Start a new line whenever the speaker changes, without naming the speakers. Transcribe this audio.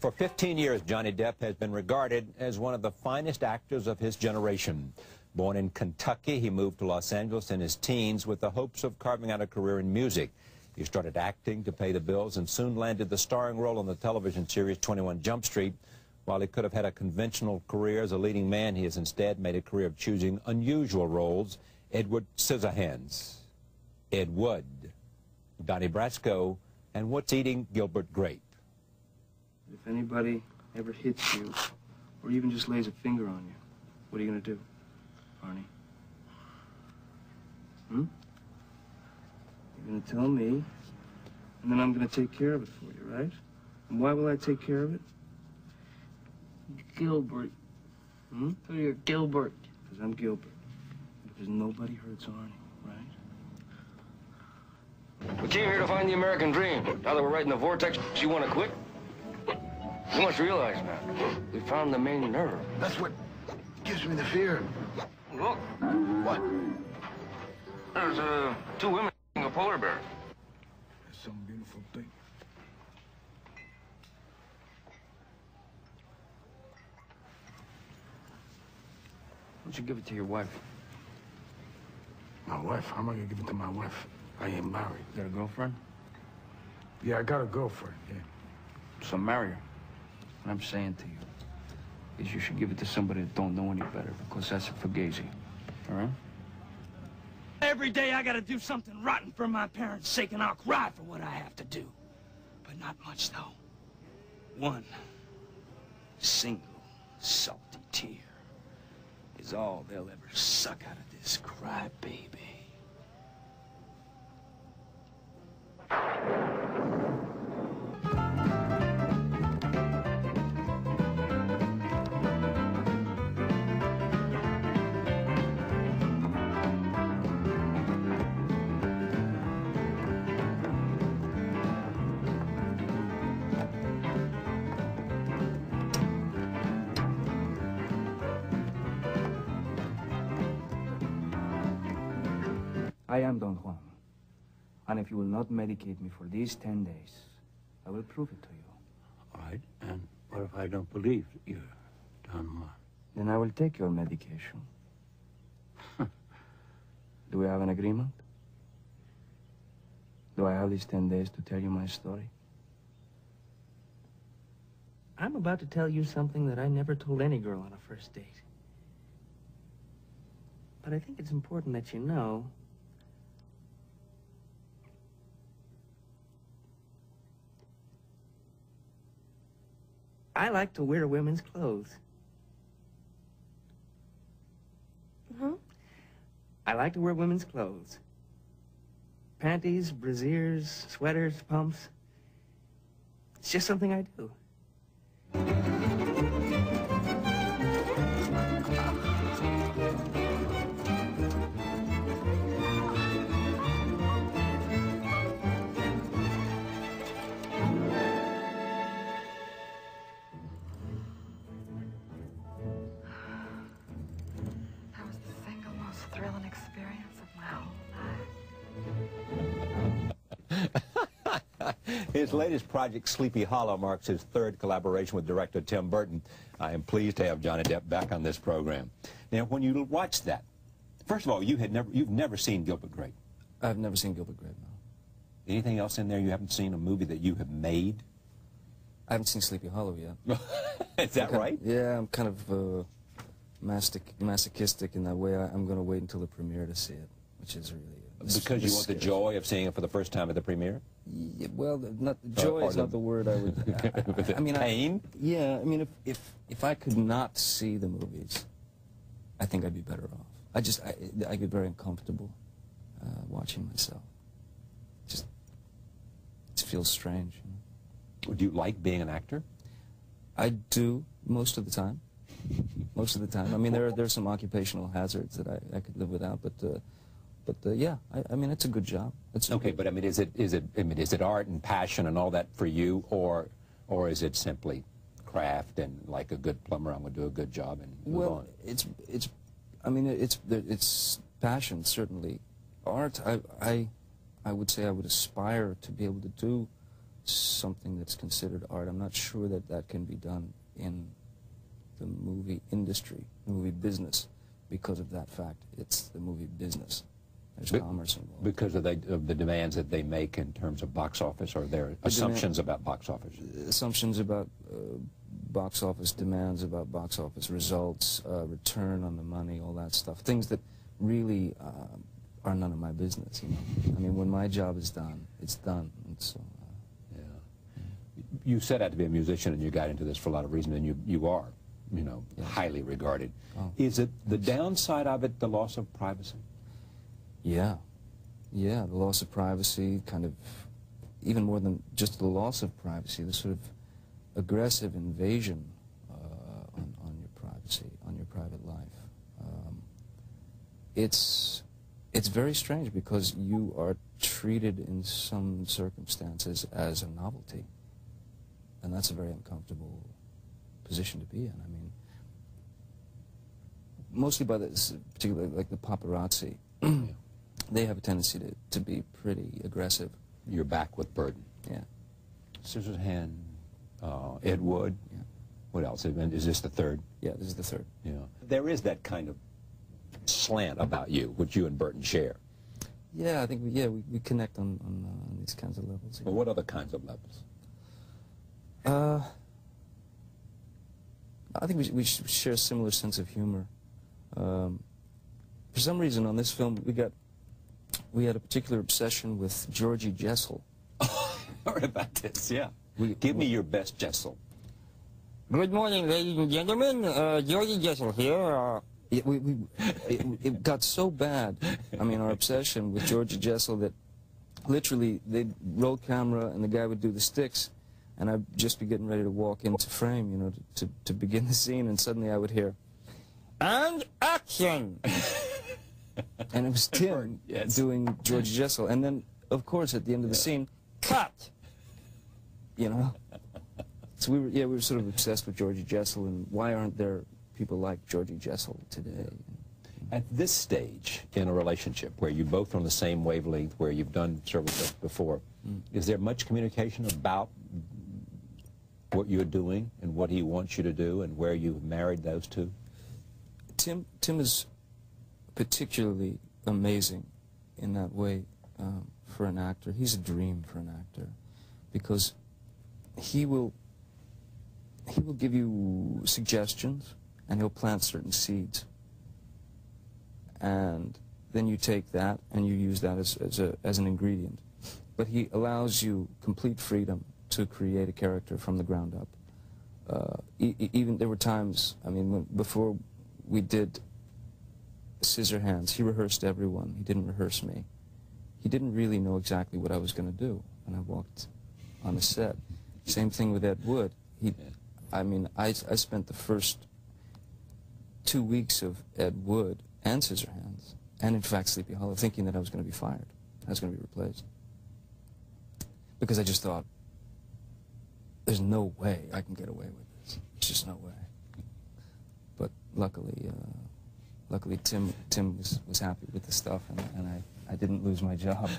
For 15 years, Johnny Depp has been regarded as one of the finest actors of his generation. Born in Kentucky, he moved to Los Angeles in his teens with the hopes of carving out a career in music. He started acting to pay the bills and soon landed the starring role on the television series 21 Jump Street. While he could have had a conventional career as a leading man, he has instead made a career of choosing unusual roles. Edward Scissorhands, Ed Wood, Donnie Brasco, and What's Eating Gilbert Grape.
If anybody ever hits you, or even just lays a finger on you, what are you going to do, Arnie? You're going to tell me, and then I'm going to take care of it for you, right? And why will I take care of it?
Gilbert. So you're Gilbert.
Because I'm Gilbert. Because nobody hurts Arnie, right?
We came here to find the American dream. Now that we're right in the vortex, you want to quit? You must realize, man, we found the main nerve.
That's what gives me the fear.
Look.
What?
There's, two women eating a polar bear.
That's some beautiful thing.
Why don't you give it to your wife?
My wife? How am I gonna give it to my wife? I ain't married.
You got a girlfriend?
Yeah, I got a girlfriend, yeah.
So marry her. What I'm saying to you is you should give it to somebody that don't know any better, because that's a fugazi. All right?
Every day I gotta do something rotten for my parents' sake, and I'll cry for what I have to do. But not much, though. One single salty tear is all they'll ever suck out of this crybaby.
I am Don Juan. And if you will not medicate me for these 10 days, I will prove it to you.
All right, and what if I don't believe you're Don Juan?
Then I will take your medication. Do we have an agreement? Do I have these 10 days to tell you my story? I'm about to tell you something that I never told any girl on a first date. But I think it's important that you know I like to wear women's clothes. I like to wear women's clothes. Panties, brassieres, sweaters, pumps. It's just something I do.
Thrilling experience of my whole life.
His latest project, Sleepy Hollow, marks his third collaboration with director Tim Burton. I am pleased to have Johnny Depp back on this program. Now, when you watch that, first of all, you've never seen Gilbert Grape.
I've never seen Gilbert Grape, no.
Anything else in there you haven't seen, a movie that you have made?
I haven't seen Sleepy Hollow yet.
Is that right?
Yeah, I'm kind of masochistic in that way. I'm going to wait until the premiere to see it, which is really...
Because you want the joy of seeing it for the first time at the premiere?
Yeah, well, joy is not the word I would... I mean,
pain?
Yeah, I mean, if I could not see the movies, I think I'd be better off. I'd be very uncomfortable watching myself. It feels strange. You know?
Do you like being an actor?
I do, most of the time. Most of the time. I mean, there are some occupational hazards that I could live without, but yeah, I mean, it's a good job.
Okay, but I mean, is it art and passion and all that for you, or is it simply craft and like a good plumber, I'm going to do a good job and move on?
It's passion, certainly. Art, I would say I would aspire to be able to do something that's considered art. I'm not sure that that can be done in the movie industry, movie business, because of that fact. It's the movie business. There's commerce involved.
Because of the demands that they make in terms of box office, or their assumptions about box office?
Assumptions about box office, demands about box office results, return on the money, all that stuff. Things that really are none of my business. You know? I mean, when my job is done, it's done. And so,
yeah. You set out to be a musician, and you got into this for a lot of reasons, and you are, you know,
yes.
highly regarded.
Oh.
Is it the downside of it, the loss of privacy?
Yeah. Yeah, the loss of privacy, kind of, even more than just the loss of privacy, the sort of aggressive invasion on your privacy, on your private life. It's very strange because you are treated in some circumstances as a novelty, and that's a very uncomfortable position to be in. I mean, mostly by this, particularly like the paparazzi. They have a tendency to be pretty aggressive.
You're back with Burden.
Yeah.
Scissorhands, Ed Wood.
Yeah.
What else? Is this the third?
Yeah, this is the third.
Yeah. There is that kind of slant about you, which you and Burton share.
Yeah, I think we connect on these kinds of levels.
Well, what other kinds of levels?
I think we share a similar sense of humor. For some reason, on this film, we had a particular obsession with Georgie Jessel.
I heard about this, yeah. Give me your best Jessel.
Good morning, ladies and gentlemen. Johnny Depp here.
It got so bad, I mean, our obsession with Georgie Jessel, that literally they'd roll camera and the guy would do the sticks, and I'd just be getting ready to walk into frame, you know, to begin the scene, and suddenly I would hear,
And action!
and it was Tim doing Georgie Jessel, and then, of course, at the end of the scene,
Cut!
you know. So we were sort of obsessed with Georgie Jessel, and why aren't there people like Georgie Jessel today?
At this stage in a relationship where you're both on the same wavelength, where you've done several stuff before, is there much communication about what you're doing and what he wants you to do and where you've married those two?
Tim is particularly amazing in that way for an actor. He's a dream for an actor, because he will give you suggestions, and he'll plant certain seeds, and then you take that and you use that as an ingredient. But he allows you complete freedom to create a character from the ground up. Even there were times, I mean, before we did Scissorhands, he rehearsed everyone. He didn't rehearse me. He didn't really know exactly what I was going to do when I walked on the set. Same thing with Ed Wood. I mean, I spent the first 2 weeks of Ed Wood and Scissorhands, and in fact Sleepy Hollow, thinking that I was going to be fired. I was going to be replaced. Because I just thought, there's no way I can get away with this. There's just no way. But luckily Tim was happy with the stuff, and I didn't lose my job.